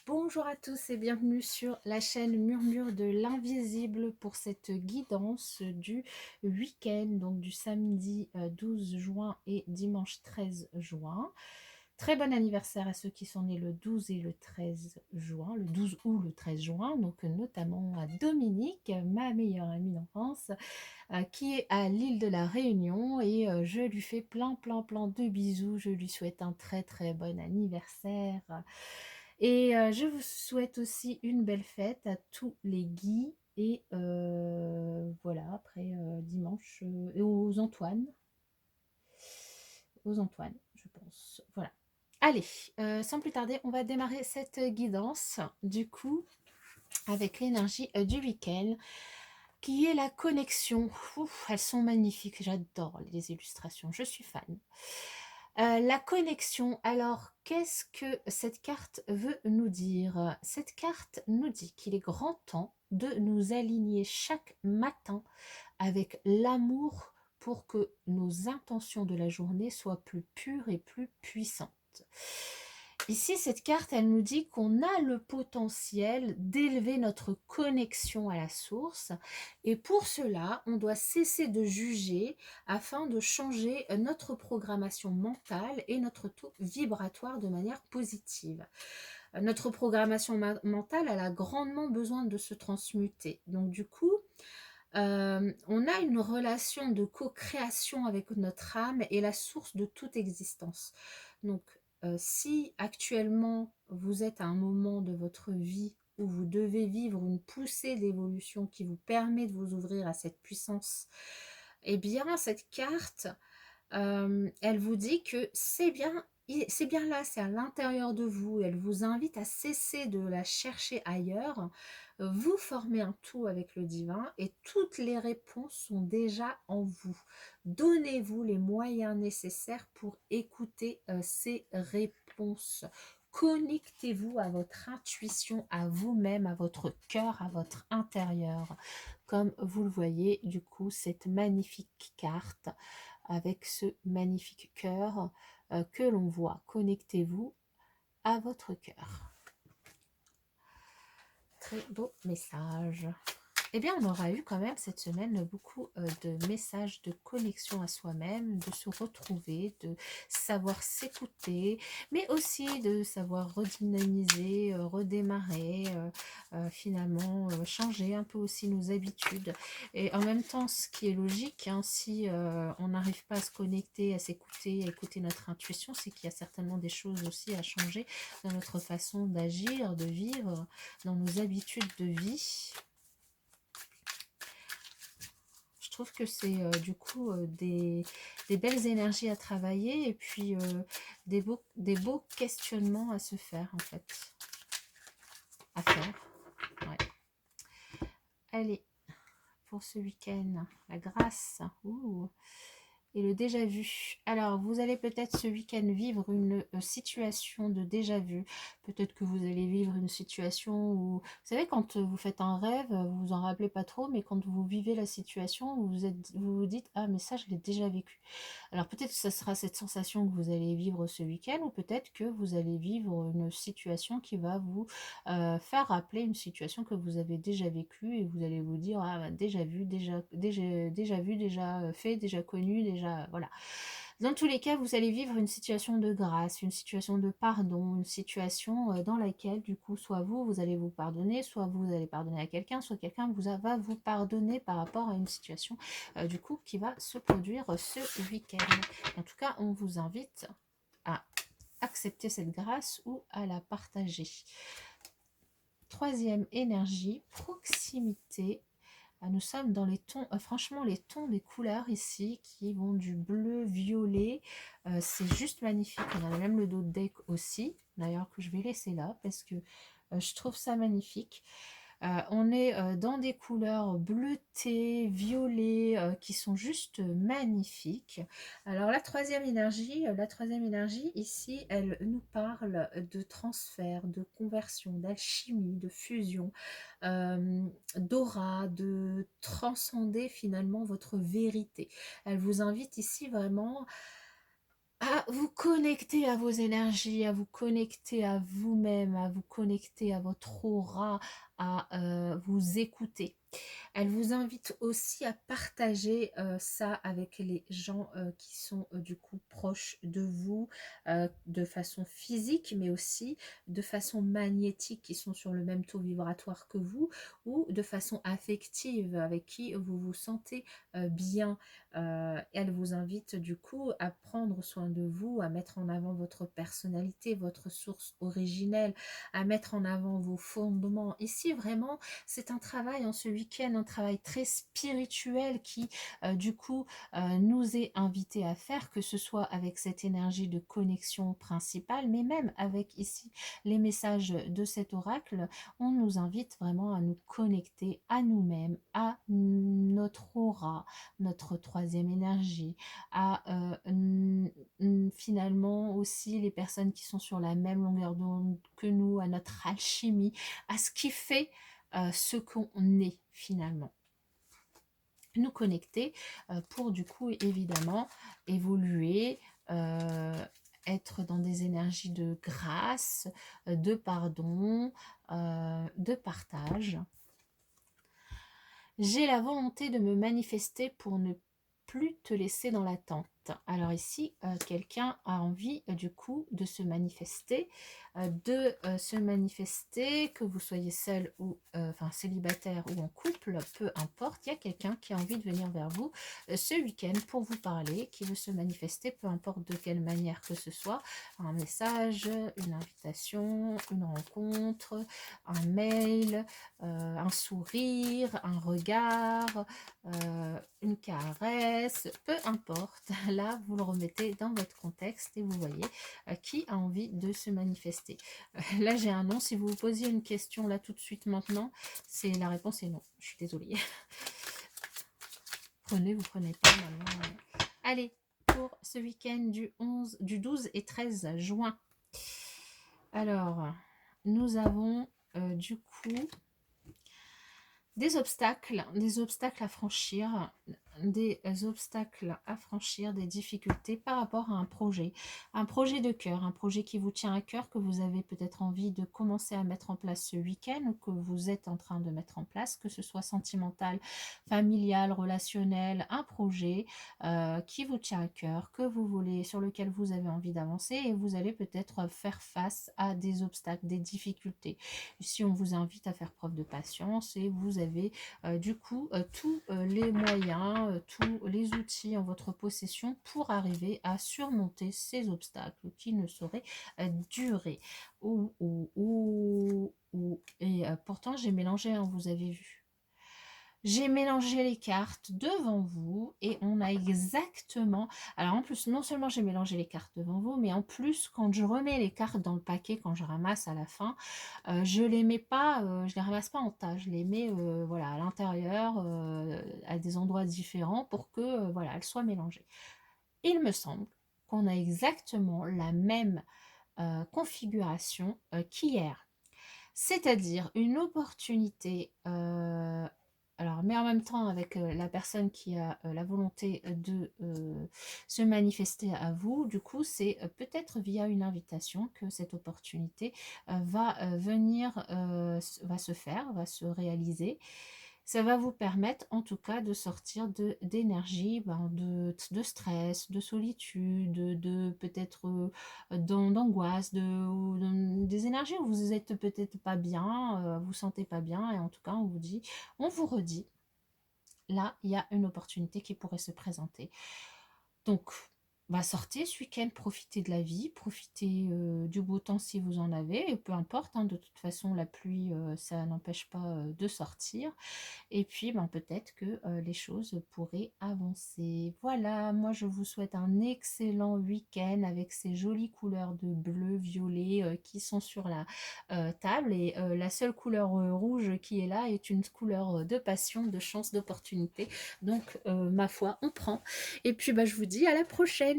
Bonjour à tous et bienvenue sur la chaîne Murmure de l'Invisible pour cette guidance du week-end, donc du samedi 12 juin et dimanche 13 juin. Très bon anniversaire à ceux qui sont nés le 12 et le 13 juin, le 12 ou le 13 juin, donc notamment à Dominique, ma meilleure amie d'enfance, qui est à l'île de la Réunion et je lui fais plein de bisous. Je lui souhaite un très bon anniversaire. Et je vous souhaite aussi une belle fête à tous les Guy et voilà, après dimanche, et aux Antoine, je pense. Voilà. Allez, sans plus tarder, on va démarrer cette guidance, du coup, avec l'énergie du week-end, qui est la connexion. Ouf, elles sont magnifiques, j'adore les illustrations, je suis fan. La connexion, alors qu'est-ce que cette carte veut nous dire? Cette carte nous dit qu'il est grand temps de nous aligner chaque matin avec l'amour pour que nos intentions de la journée soient plus pures et plus puissantes. Ici, cette carte, elle nous dit qu'on a le potentiel d'élever notre connexion à la source et pour cela, on doit cesser de juger afin de changer notre programmation mentale et notre taux vibratoire de manière positive. Notre programmation mentale, elle a grandement besoin de se transmuter. Donc du coup, on a une relation de co-création avec notre âme et la source de toute existence. Donc, si actuellement vous êtes à un moment de votre vie où vous devez vivre une poussée d'évolution qui vous permet de vous ouvrir à cette puissance, eh bien, cette carte, elle vous dit que c'est bien là, c'est à l'intérieur de vous. Elle vous invite à cesser de la chercher ailleurs. Vous formez un tout avec le divin et toutes les réponses sont déjà en vous. Donnez-vous les moyens nécessaires pour écouter ces réponses. Connectez-vous à votre intuition, à vous-même, à votre cœur, à votre intérieur. Comme vous le voyez, du coup, cette magnifique carte avec ce magnifique cœur que l'on voit. Connectez-vous à votre cœur. Très beau message. Eh bien, on aura eu quand même cette semaine beaucoup de messages de connexion à soi-même, de se retrouver, de savoir s'écouter, mais aussi de savoir redynamiser, redémarrer, finalement changer un peu aussi nos habitudes. Et en même temps, ce qui est logique, hein, si on n'arrive pas à se connecter, à s'écouter, à écouter notre intuition, c'est qu'il y a certainement des choses aussi à changer dans notre façon d'agir, de vivre, dans nos habitudes de vie. Je trouve que c'est du coup des belles énergies à travailler et puis des beaux questionnements à se faire en fait. À faire. Ouais. Allez, pour ce week-end, la grâce. Ouh. Et le déjà vu. Alors, vous allez peut-être ce week-end vivre une situation de déjà vu. Peut-être que vous allez vivre une situation où... Vous savez, quand vous faites un rêve, vous vous en rappelez pas trop, mais quand vous vivez la situation, vous vous dites « Ah, mais ça, je l'ai déjà vécu ». Alors, peut-être que ça sera cette sensation que vous allez vivre ce week-end, ou peut-être que vous allez vivre une situation qui va vous faire rappeler une situation que vous avez déjà vécue, et vous allez vous dire « Ah, bah, déjà vu, déjà vu, déjà fait, déjà connu, déjà... » Voilà. Dans tous les cas, vous allez vivre une situation de grâce, une situation de pardon, une situation dans laquelle, du coup, soit vous allez vous pardonner, soit vous allez pardonner à quelqu'un, soit quelqu'un va vous pardonner par rapport à une situation, du coup, qui va se produire ce week-end. En tout cas, on vous invite à accepter cette grâce ou à la partager. Troisième énergie, proximité. Nous sommes dans les tons, franchement les tons des couleurs ici qui vont du bleu violet, c'est juste magnifique. On a même le dos de deck aussi, d'ailleurs que je vais laisser là parce que je trouve ça magnifique. On est dans des couleurs bleutées, violets, qui sont juste magnifiques. Alors la troisième énergie ici, elle nous parle de transfert, de conversion, d'alchimie, de fusion, d'aura, de transcender finalement votre vérité. Elle vous invite ici vraiment à vous connecter à vos énergies, à vous connecter à vous-même, à vous connecter à votre aura, à vous écouter. Elle vous invite aussi à partager ça avec les gens qui sont du coup proches de vous, de façon physique, mais aussi de façon magnétique, qui sont sur le même taux vibratoire que vous, ou de façon affective, avec qui vous vous sentez bien. Elle vous invite du coup à prendre soin de vous, à mettre en avant votre personnalité, votre source originelle, à mettre en avant vos fondements. Ici, vraiment, c'est un travail en ce week-end, un travail très spirituel qui, du coup, nous est invité à faire, que ce soit avec cette énergie de connexion principale, mais même avec ici les messages de cet oracle, on nous invite vraiment à nous connecter à nous-mêmes, à notre aura, notre troisième énergie, à finalement aussi les personnes qui sont sur la même longueur d'onde que nous, à notre alchimie, à ce qui fait ce qu'on est finalement. Nous connecter pour du coup évidemment évoluer, être dans des énergies de grâce, de pardon, de partage. J'ai la volonté de me manifester pour ne plus te laisser dans l'attente. Alors ici, quelqu'un a envie du coup de se manifester, que vous soyez seul ou enfin célibataire ou en couple, peu importe, il y a quelqu'un qui a envie de venir vers vous ce week-end pour vous parler, qui veut se manifester, peu importe de quelle manière que ce soit, un message, une invitation, une rencontre, un mail, un sourire, un regard, une caresse, peu importe. Là, vous le remettez dans votre contexte et vous voyez qui a envie de se manifester. Là, j'ai un non. Si vous vous posiez une question là tout de suite maintenant, c'est la réponse est non. Je suis désolée. Prenez, vous prenez pas maintenant. Allez, pour ce week-end du 12 et 13 juin. Alors, nous avons du coup des obstacles à franchir, des difficultés par rapport à un projet de cœur, un projet qui vous tient à cœur, que vous avez peut-être envie de commencer à mettre en place ce week-end, ou que vous êtes en train de mettre en place, que ce soit sentimental, familial, relationnel, un projet qui vous tient à cœur, que vous voulez, sur lequel vous avez envie d'avancer, et vous allez peut-être faire face à des obstacles, des difficultés. Ici, on vous invite à faire preuve de patience et vous avez du coup tous les moyens, tous les outils en votre possession pour arriver à surmonter ces obstacles qui ne sauraient durer. Et pourtant, j'ai mélangé, hein, vous avez vu. J'ai mélangé les cartes devant vous et on a exactement... Alors en plus, non seulement j'ai mélangé les cartes devant vous, mais en plus, quand je remets les cartes dans le paquet, quand je ramasse à la fin, je les mets pas, je les ramasse pas en tas, je les mets voilà, à l'intérieur, à des endroits différents pour que voilà, elles soient mélangées. Il me semble qu'on a exactement la même configuration qu'hier. C'est-à-dire une opportunité, alors, mais en même temps avec la personne qui a la volonté de se manifester à vous, du coup, c'est peut-être via une invitation que cette opportunité va venir, va se faire, va se réaliser. Ça va vous permettre en tout cas de sortir d'énergie, de stress, de solitude, de peut-être d'angoisse, des énergies où vous êtes peut-être pas bien, vous sentez pas bien, et en tout cas on vous redit, là il y a une opportunité qui pourrait se présenter. Donc sortez ce week-end, profitez de la vie, profitez du beau temps si vous en avez, et peu importe, hein, de toute façon la pluie ça n'empêche pas de sortir. Et puis, peut-être que les choses pourraient avancer. Voilà, moi je vous souhaite un excellent week-end avec ces jolies couleurs de bleu, violet qui sont sur la table. Et la seule couleur rouge qui est là est une couleur de passion, de chance, d'opportunité. Donc, ma foi, on prend. Et puis, je vous dis à la prochaine.